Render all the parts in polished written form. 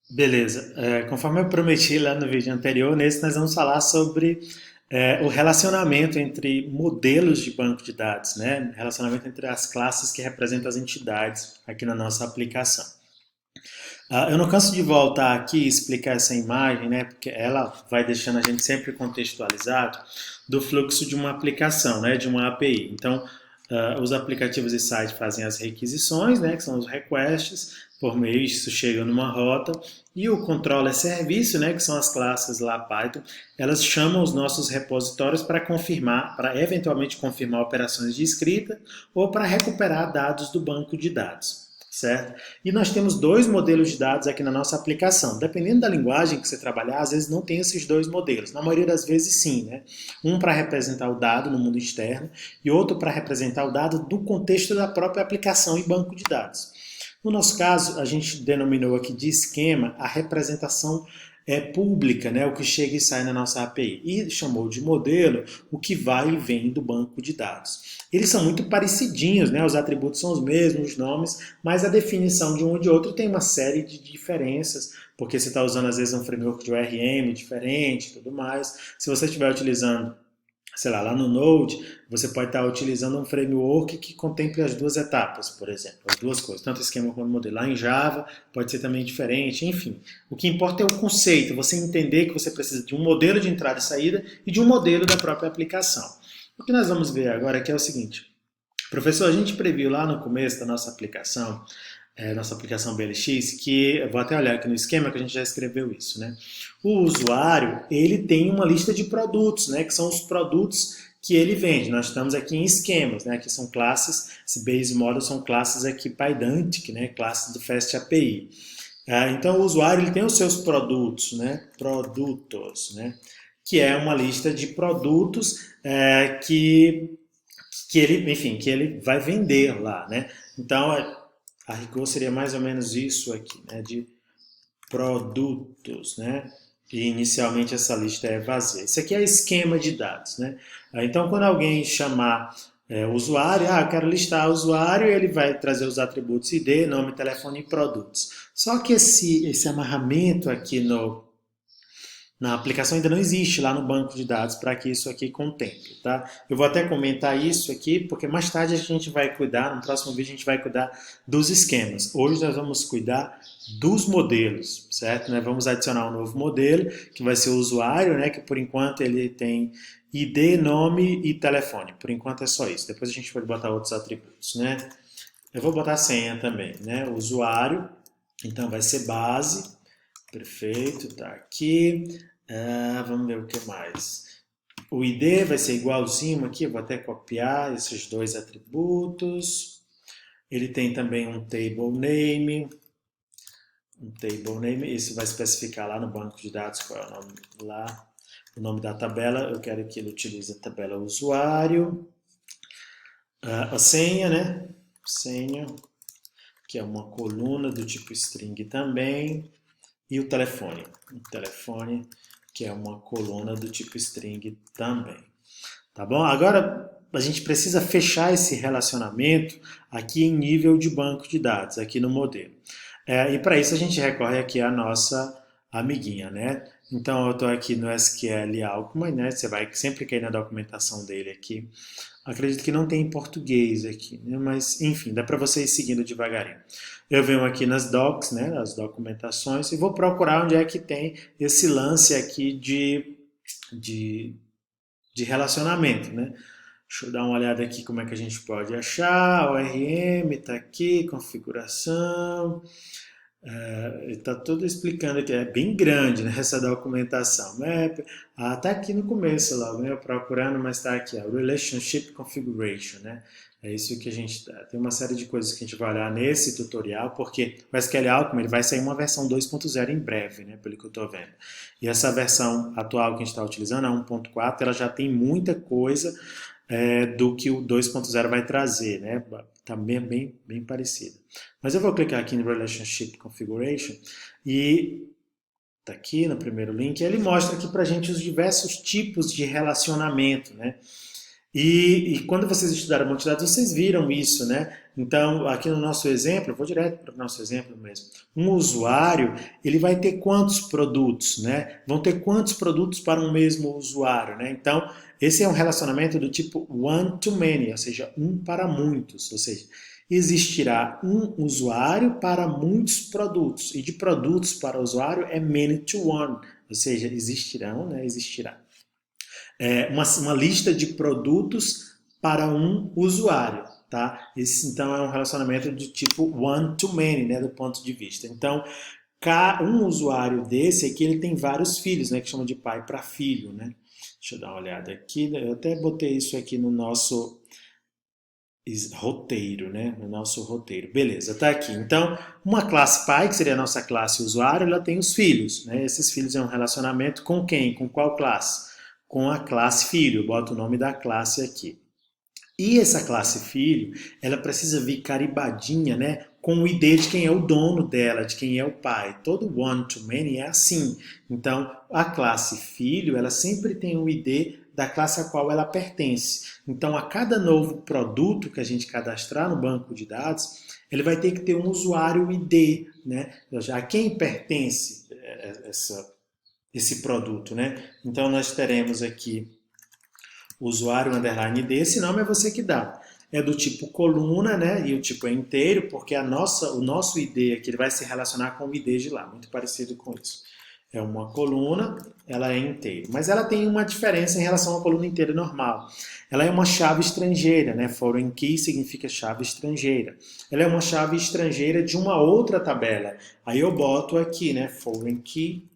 Beleza. Conforme eu prometi lá no vídeo anterior, nesse nós vamos falar sobre o relacionamento entre modelos de banco de dados, né? Relacionamento entre as classes que representam as entidades aqui na nossa aplicação. Eu não canso de voltar aqui e explicar essa imagem, né? Porque ela vai deixando a gente sempre contextualizado do fluxo de uma aplicação, né? De uma API. Então, os aplicativos e sites fazem as requisições, né? Que são os requests, por meio disso chega numa rota, e o controller serviço, né? Que são as classes lá Python, elas chamam os nossos repositórios para confirmar, para eventualmente confirmar operações de escrita ou para recuperar dados do banco de dados. Certo? E nós temos dois modelos de dados aqui na nossa aplicação. Dependendo da linguagem que você trabalhar, às vezes não tem esses dois modelos. Na maioria das vezes, sim. Né? Um para representar o dado no mundo externo e outro para representar o dado do contexto da própria aplicação e banco de dados. No nosso caso, a gente denominou aqui de esquema a representação pública, né, o que chega e sai na nossa API, e chamou de modelo o que vai e vem do banco de dados. Eles são muito parecidinhos, né, os atributos são os mesmos, os nomes, mas a definição de um e de outro tem uma série de diferenças, porque você está usando às vezes um framework de ORM diferente e tudo mais. Se você estiver utilizando, sei lá no Node, você pode estar utilizando um framework que contemple as duas etapas, por exemplo, as duas coisas, tanto esquema quanto modelo. Lá em Java pode ser também diferente, enfim. O que importa é o conceito, você entender que você precisa de um modelo de entrada e saída e de um modelo da própria aplicação. O que nós vamos ver agora aqui é o seguinte. Professor, a gente previu lá no começo da nossa aplicação BLX, que eu vou até olhar aqui no esquema que a gente já escreveu isso, né? O usuário, ele tem uma lista de produtos, né? Que são os produtos que ele vende. Nós estamos aqui em esquemas, né? Que são classes, esse base model são classes aqui Pydantic, né? Classes do Fast API. Então o usuário ele tem os seus produtos, né? Produtos, né? Que é uma lista de produtos que ele, enfim, que ele vai vender lá, né? Então, a rigor seria mais ou menos isso aqui, né? De produtos, né? E inicialmente essa lista é vazia. Isso aqui é esquema de dados, né? Então, quando alguém chamar o usuário, eu quero listar o usuário, ele vai trazer os atributos ID, nome, telefone e produtos. Só que esse amarramento aqui na aplicação ainda não existe lá no banco de dados para que isso aqui contemple, tá? Eu vou até comentar isso aqui, porque mais tarde a gente vai cuidar, no próximo vídeo a gente vai cuidar dos esquemas. Hoje nós vamos cuidar dos modelos, certo? Nós vamos adicionar um novo modelo, que vai ser o usuário, né? Que por enquanto ele tem ID, nome e telefone. Por enquanto é só isso. Depois a gente pode botar outros atributos, né? Eu vou botar a senha também, né? O usuário, então vai ser base. Perfeito, tá aqui. Vamos ver o que mais. O ID vai ser igualzinho aqui, eu vou até copiar esses dois atributos. Ele tem também um table name. Um table name, isso vai especificar lá no banco de dados qual é o nome lá. O nome da tabela, eu quero que ele utilize a tabela usuário. A senha, né? Senha, que é uma coluna do tipo string também. E o telefone. O telefone, que é uma coluna do tipo string também. Tá bom? Agora a gente precisa fechar esse relacionamento aqui em nível de banco de dados, aqui no modelo. E para isso a gente recorre aqui à nossa amiguinha, né? Então eu estou aqui no SQL Alchemy, né? Você vai sempre cair na documentação dele aqui. Acredito que não tem em português aqui, né? Mas enfim, dá para você ir seguindo devagarinho. Eu venho aqui nas docs, né? Nas documentações e vou procurar onde é que tem esse lance aqui de, de relacionamento, né? Deixa eu dar uma olhada aqui como é que a gente pode achar. ORM está aqui, configuração. Está tudo explicando aqui. É bem grande, né, essa documentação. Tá aqui no começo logo, né? Procurando, mas está aqui. Relationship Configuration, né? É isso que a gente tem uma série de coisas que a gente vai olhar nesse tutorial, porque o SQL Alchemy ele vai sair uma versão 2.0 em breve, né, pelo que eu estou vendo. E essa versão atual que a gente está utilizando, a 1.4, ela já tem muita coisa do que o 2.0 vai trazer, né? Tá bem parecido. Mas eu vou clicar aqui em Relationship Configuration e tá aqui no primeiro link, ele mostra aqui para a gente os diversos tipos de relacionamento, né? E quando vocês estudaram banco de dados, vocês viram isso, né? Então, aqui no nosso exemplo, eu vou direto para o nosso exemplo mesmo. Um usuário, ele vai ter quantos produtos, né? Vão ter quantos produtos para um mesmo usuário, né? Então, esse é um relacionamento do tipo one to many, ou seja, um para muitos, ou seja, existirá um usuário para muitos produtos, e de produtos para usuário é many to one, ou seja, existirão, né? Existirá uma lista de produtos para um usuário, tá? Esse então é um relacionamento de tipo one to many, né, do ponto de vista. Então, um usuário desse aqui, ele tem vários filhos, né, que chama de pai para filho, né? Deixa eu dar uma olhada aqui, eu até botei isso aqui no nosso roteiro, né? No nosso roteiro. Beleza, tá aqui. Então, uma classe pai, que seria a nossa classe usuário, ela tem os filhos, né? Esses filhos é um relacionamento com quem? Com qual classe? Com a classe filho. Eu boto o nome da classe aqui. E essa classe filho, ela precisa vir carimbadinha, né, com o ID de quem é o dono dela, de quem é o pai. Todo one to many é assim. Então, a classe filho, ela sempre tem o ID da classe a qual ela pertence. Então, a cada novo produto que a gente cadastrar no banco de dados, ele vai ter que ter um usuário ID, né? A quem pertence esse produto, né? Então, nós teremos aqui usuário underline ID, esse nome é você que dá. É do tipo coluna, né? E o tipo é inteiro, porque o nosso ID aqui ele vai se relacionar com o ID de lá, muito parecido com isso. É uma coluna, ela é inteira. Mas ela tem uma diferença em relação à coluna inteira normal. Ela é uma chave estrangeira, né? Foreign key significa chave estrangeira. Ela é uma chave estrangeira de uma outra tabela. Aí eu boto aqui, né? Foreign key.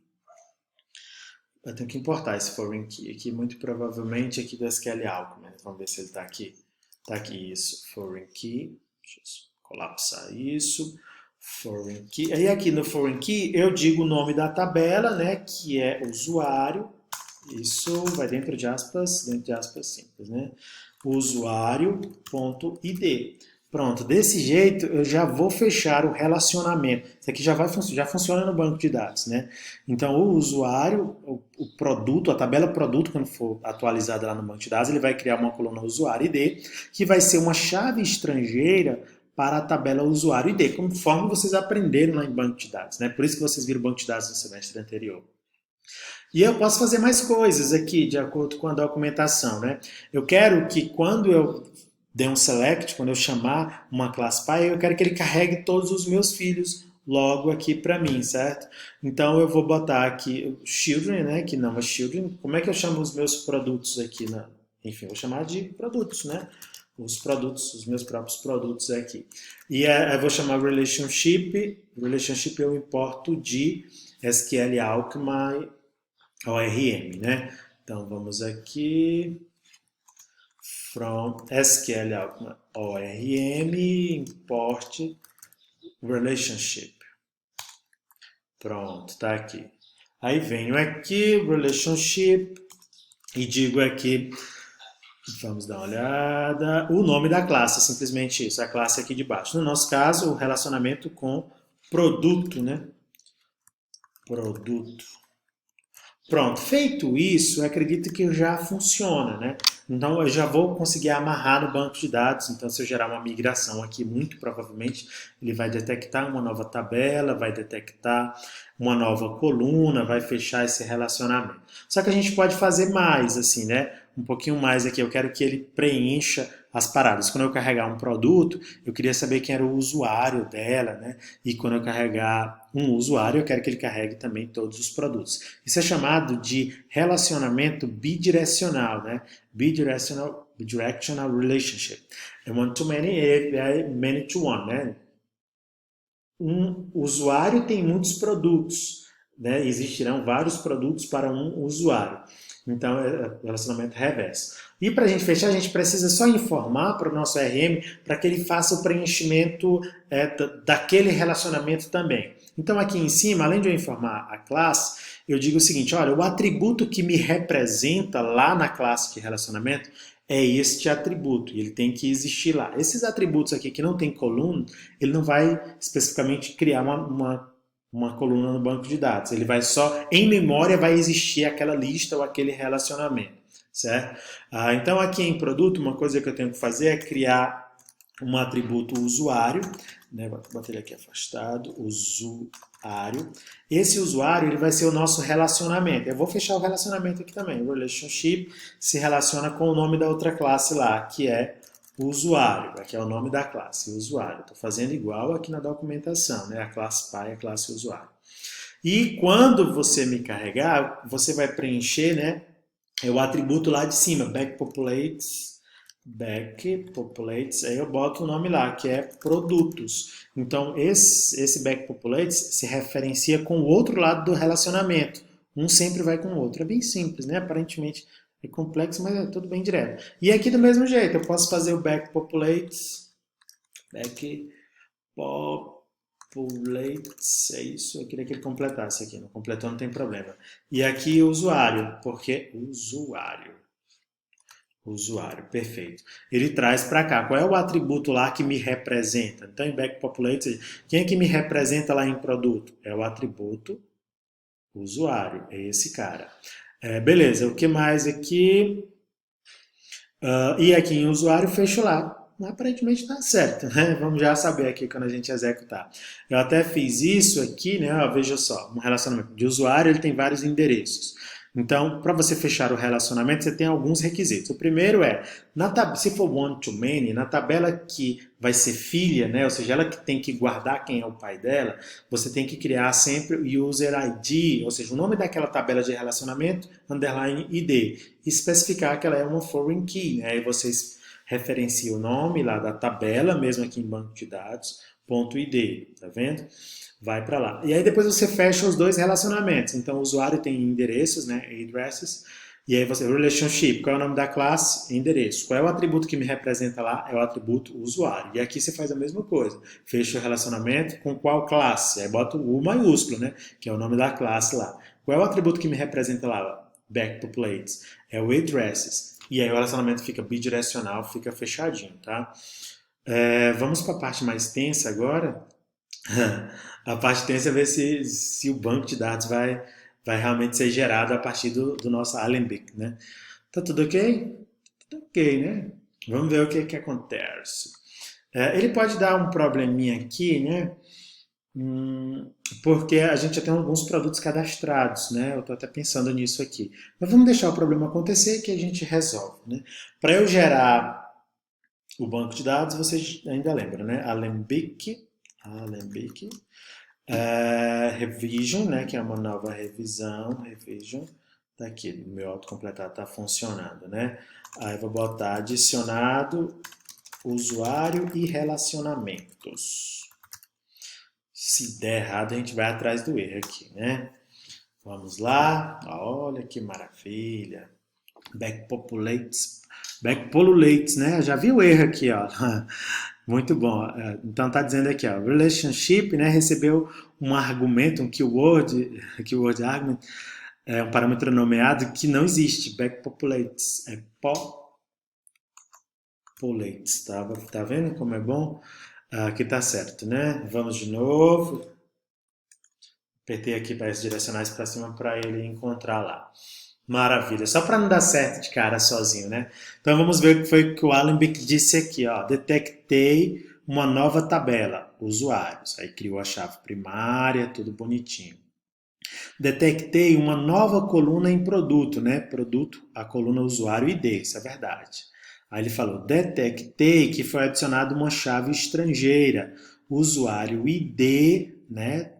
Eu tenho que importar esse foreign key aqui, muito provavelmente aqui do SQL Alchemy. Vamos ver se ele está aqui. Está aqui isso, foreign key. Deixa eu colapsar isso. Foreign key. Aí aqui no foreign key eu digo o nome da tabela, né, que é usuário. Isso vai dentro de aspas simples, né? Usuário.id. Pronto, desse jeito eu já vou fechar o relacionamento. Isso aqui já funciona no banco de dados, né? Então o usuário, o produto, a tabela produto, quando for atualizada lá no banco de dados, ele vai criar uma coluna usuário ID, que vai ser uma chave estrangeira para a tabela usuário ID, conforme vocês aprenderam lá em banco de dados, né? Por isso que vocês viram banco de dados no semestre anterior. E eu posso fazer mais coisas aqui, de acordo com a documentação, né? Eu quero que quando eu der um select, quando eu chamar uma classe pai, eu quero que ele carregue todos os meus filhos logo aqui para mim, certo? Então eu vou botar aqui children, né? Que não é children. Como é que eu chamo os meus produtos aqui? Enfim, eu vou chamar de produtos, né? Os produtos, os meus próprios produtos aqui. E eu vou chamar relationship. Relationship eu importo de SQL Alchemy ORM, né? Então vamos aqui from SQL Alchemy ORM import relationship. Pronto, tá aqui. Aí venho aqui relationship e digo aqui, vamos dar uma olhada, o nome da classe, simplesmente isso, a classe aqui de baixo. No nosso caso, o relacionamento com produto, né? Produto. Pronto, feito isso, eu acredito que já funciona, né? Então eu já vou conseguir amarrar no banco de dados. Então, se eu gerar uma migração aqui, muito provavelmente ele vai detectar uma nova tabela, vai detectar uma nova coluna, vai fechar esse relacionamento. Só que a gente pode fazer mais, assim, né? Um pouquinho mais aqui. Eu quero que ele preencha as paradas. Quando eu carregar um produto, eu queria saber quem era o usuário dela, né? E quando eu carregar um usuário, eu quero que ele carregue também todos os produtos. Isso é chamado de relacionamento bidirecional, né? Bidirectional relationship. One to many é many to one, né? Um usuário tem muitos produtos, né? Existirão vários produtos para um usuário. Então, é relacionamento reverso. E para a gente fechar, a gente precisa só informar para o nosso RM para que ele faça o preenchimento daquele relacionamento também. Então, aqui em cima, além de eu informar a classe, eu digo o seguinte, olha, o atributo que me representa lá na classe de relacionamento é este atributo, e ele tem que existir lá. Esses atributos aqui que não tem coluna, ele não vai especificamente criar uma coluna no banco de dados. Ele vai só, em memória, vai existir aquela lista ou aquele relacionamento. certo? Então aqui em produto, uma coisa que eu tenho que fazer é criar um atributo usuário, né? Vou botar ele aqui afastado, usuário. Esse usuário ele vai ser o nosso relacionamento. Eu vou fechar o relacionamento aqui também. O relationship se relaciona com o nome da outra classe lá, que é usuário. Aqui é o nome da classe, usuário. Estou fazendo igual aqui na documentação, né? A classe pai, a classe usuário. E quando você me carregar, você vai preencher, né? É o atributo lá de cima, backpopulates, aí eu boto o nome lá, que é produtos. Então, esse backpopulates se referencia com o outro lado do relacionamento. Um sempre vai com o outro. É bem simples, né? Aparentemente é complexo, mas é tudo bem direto. E aqui do mesmo jeito, eu posso fazer o backpopulates, backpopulates, é isso, eu queria que ele completasse aqui, não completou, não tem problema. E aqui o usuário, porque usuário, perfeito. Ele traz para cá, qual é o atributo lá que me representa? Então, em backpopulates, quem é que me representa lá em produto? É o atributo usuário, é esse cara. Beleza, o que mais aqui? E aqui em usuário, fecho lá. Aparentemente está certo, né? Vamos já saber aqui quando a gente executar. Eu até fiz isso aqui, né? Veja só, um relacionamento de usuário ele tem vários endereços. Então, para você fechar o relacionamento, você tem alguns requisitos. O primeiro é, se for one-to-many, na tabela que vai ser filha, né? Ou seja, ela que tem que guardar quem é o pai dela, você tem que criar sempre o user ID, ou seja, o nome daquela tabela de relacionamento, underline ID, e especificar que ela é uma foreign key, né? Aí vocês referenciam o nome lá da tabela, mesmo aqui em banco de dados, ponto .id, tá vendo? Vai para lá. E aí depois você fecha os dois relacionamentos. Então o usuário tem endereços, né, addresses, e aí você, relationship, qual é o nome da classe? Endereço. Qual é o atributo que me representa lá? É o atributo usuário. E aqui você faz a mesma coisa. Fecha o relacionamento com qual classe? Aí bota o U maiúsculo, né, que é o nome da classe lá. Qual é o atributo que me representa lá? Backpopulates. É o addresses. E aí o relacionamento fica bidirecional, fica fechadinho, tá? Vamos para a parte mais tensa agora. A parte tensa é ver se o banco de dados vai realmente ser gerado a partir do nosso Alembic, né? Tá tudo ok? Tudo ok, né? Vamos ver o que acontece. Ele pode dar um probleminha aqui, né? Porque a gente já tem alguns produtos cadastrados, né? Eu estou até pensando nisso aqui. Mas vamos deixar o problema acontecer que a gente resolve, né? Para eu gerar o banco de dados, vocês ainda lembram, né? Alembic, Revision, né? Que é uma nova revisão, revision. Tá aqui, o meu autocompletar está funcionando, né? Aí eu vou botar adicionado, usuário e relacionamentos. Se der errado, a gente vai atrás do erro aqui, né? Vamos lá. Olha que maravilha. Backpopulates, né? Já vi o erro aqui, ó. Muito bom. Então tá dizendo aqui, ó, relationship, né, recebeu um argumento, um keyword argument, um parâmetro nomeado que não existe. Backpopulates, populates, tá vendo como é bom? Aqui tá certo, né? Vamos de novo. Apertei aqui para as direcionais para cima para ele encontrar lá. Maravilha. Só para não dar certo de cara sozinho, né? Então vamos ver o que foi que o Alembic disse aqui, ó. Detectei uma nova tabela, usuários. Aí criou a chave primária, tudo bonitinho. Detectei uma nova coluna em produto, né? Produto, a coluna usuário ID, isso é verdade. Aí ele falou, detectei que foi adicionada uma chave estrangeira, usuário ID, né?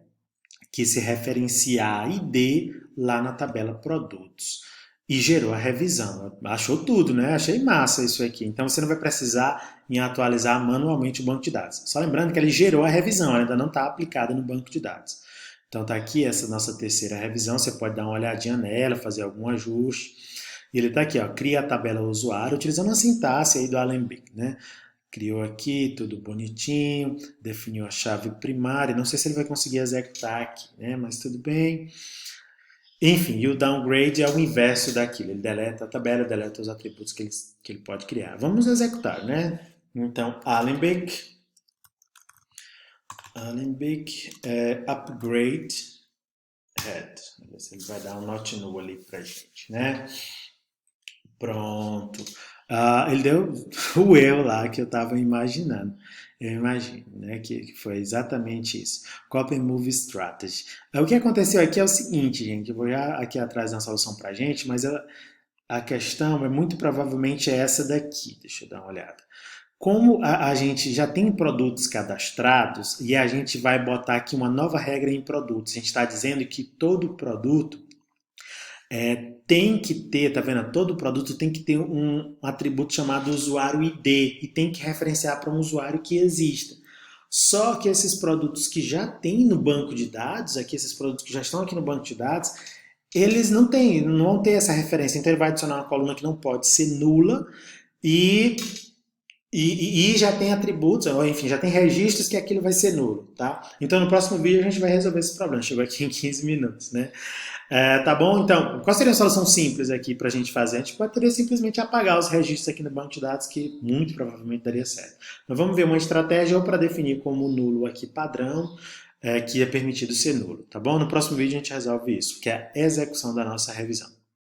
Que se referencia a ID lá na tabela produtos. E gerou a revisão. Achou tudo, né? Achei massa isso aqui. Então você não vai precisar em atualizar manualmente o banco de dados. Só lembrando que ele gerou a revisão, ainda não está aplicada no banco de dados. Então está aqui essa nossa terceira revisão, você pode dar uma olhadinha nela, fazer algum ajuste. E ele está aqui, ó, cria a tabela usuário utilizando a sintaxe aí do Alembic, né? Criou aqui, tudo bonitinho, definiu a chave primária. Não sei se ele vai conseguir executar aqui, né? Mas tudo bem. Enfim, e o downgrade é o inverso daquilo. Ele deleta a tabela, deleta os atributos que ele pode criar. Vamos executar, né? Então, Alembic upgrade head. Vamos ver se ele vai dar um not null ali pra gente, né? Pronto. Ele deu o erro lá que eu estava imaginando. Eu imagino, né, que foi exatamente isso. Copy Move Strategy. O que aconteceu aqui é o seguinte, gente. Eu vou já aqui atrás uma solução para a gente, mas a questão é muito provavelmente essa daqui. Deixa eu dar uma olhada. Como a gente já tem produtos cadastrados e a gente vai botar aqui uma nova regra em produtos, a gente está dizendo que todo produto tem que ter, tá vendo? Todo produto tem que ter um atributo chamado usuário ID e tem que referenciar para um usuário que exista. Só que esses produtos que já tem no banco de dados, aqui esses produtos que já estão aqui no banco de dados, eles não têm, não vão ter essa referência. Então ele vai adicionar uma coluna que não pode ser nula e e já tem atributos, ou enfim, já tem registros que aquilo vai ser nulo, tá? Então no próximo vídeo a gente vai resolver esse problema. Chegou aqui em 15 minutos, né? Tá bom? Então, qual seria a solução simples aqui para a gente fazer? A gente poderia simplesmente apagar os registros aqui no banco de dados, que muito provavelmente daria certo. Então vamos ver uma estratégia ou para definir como nulo aqui padrão, que é permitido ser nulo, tá bom? No próximo vídeo a gente resolve isso, que é a execução da nossa revisão.